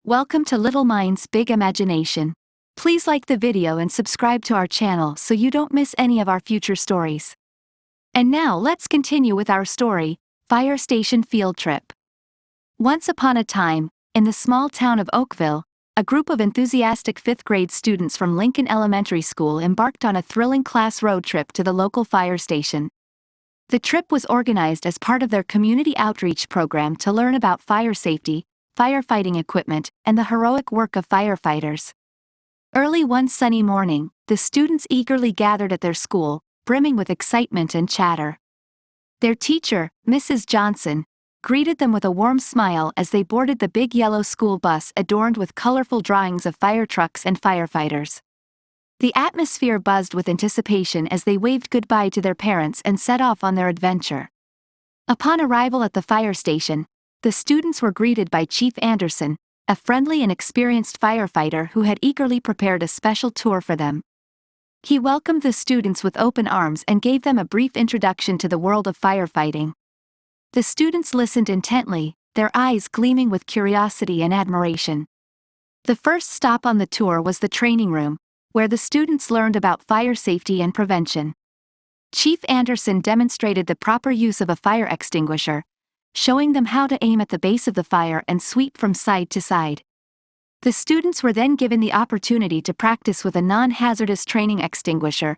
Welcome to Little Minds Big Imagination. Please like the video and subscribe to our channel so you don't miss any of our future stories. And now let's continue with our story, Fire Station Field Trip. Once upon a time, in the small town of Oakville, a group of enthusiastic 5th grade students from Lincoln Elementary School embarked on a thrilling class road trip to the local fire station. The trip was organized as part of their community outreach program to learn about fire safety, firefighting equipment, and the heroic work of firefighters. Early one sunny morning, the students eagerly gathered at their school, brimming with excitement and chatter. Their teacher, Mrs. Johnson, greeted them with a warm smile as they boarded the big yellow school bus adorned with colorful drawings of fire trucks and firefighters. The atmosphere buzzed with anticipation as they waved goodbye to their parents and set off on their adventure. Upon arrival at the fire station, the students were greeted by Chief Anderson, a friendly and experienced firefighter who had eagerly prepared a special tour for them. He welcomed the students with open arms and gave them a brief introduction to the world of firefighting. The students listened intently, their eyes gleaming with curiosity and admiration. The first stop on the tour was the training room, where the students learned about fire safety and prevention. Chief Anderson demonstrated the proper use of a fire extinguisher, showing them how to aim at the base of the fire and sweep from side to side. The students were then given the opportunity to practice with a non-hazardous training extinguisher,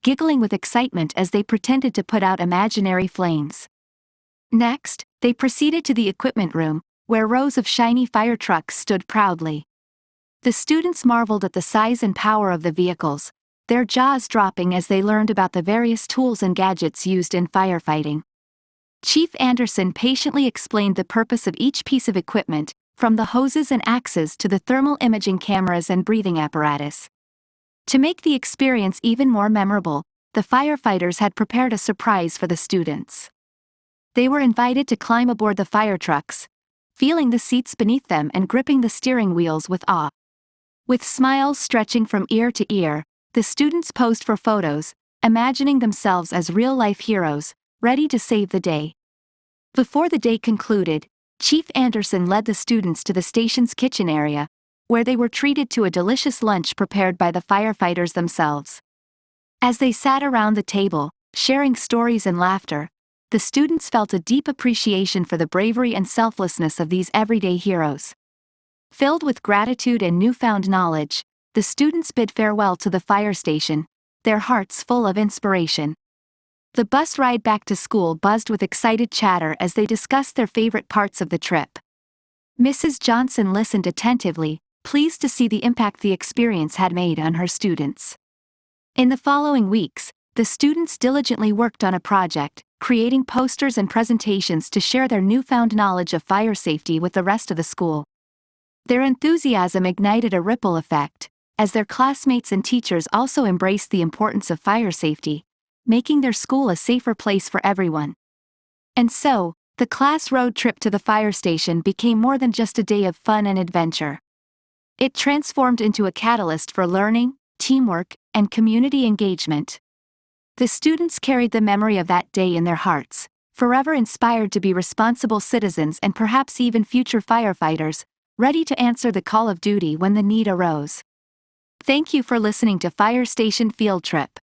giggling with excitement as they pretended to put out imaginary flames. Next, they proceeded to the equipment room, where rows of shiny fire trucks stood proudly. The students marveled at the size and power of the vehicles, their jaws dropping as they learned about the various tools and gadgets used in firefighting. Chief Anderson patiently explained the purpose of each piece of equipment, from the hoses and axes to the thermal imaging cameras and breathing apparatus. To make the experience even more memorable, the firefighters had prepared a surprise for the students. They were invited to climb aboard the fire trucks, feeling the seats beneath them and gripping the steering wheels with awe. With smiles stretching from ear to ear, the students posed for photos, imagining themselves as real-life heroes, ready to save the day. Before the day concluded, Chief Anderson led the students to the station's kitchen area, where they were treated to a delicious lunch prepared by the firefighters themselves. As they sat around the table, sharing stories and laughter, the students felt a deep appreciation for the bravery and selflessness of these everyday heroes. Filled with gratitude and newfound knowledge, the students bid farewell to the fire station, their hearts full of inspiration. The bus ride back to school buzzed with excited chatter as they discussed their favorite parts of the trip. Mrs. Johnson listened attentively, pleased to see the impact the experience had made on her students. In the following weeks, the students diligently worked on a project, creating posters and presentations to share their newfound knowledge of fire safety with the rest of the school. Their enthusiasm ignited a ripple effect, as their classmates and teachers also embraced the importance of fire safety, making their school a safer place for everyone. And so, the class road trip to the fire station became more than just a day of fun and adventure. It transformed into a catalyst for learning, teamwork, and community engagement. The students carried the memory of that day in their hearts, forever inspired to be responsible citizens and perhaps even future firefighters, ready to answer the call of duty when the need arose. Thank you for listening to Fire Station Field Trip.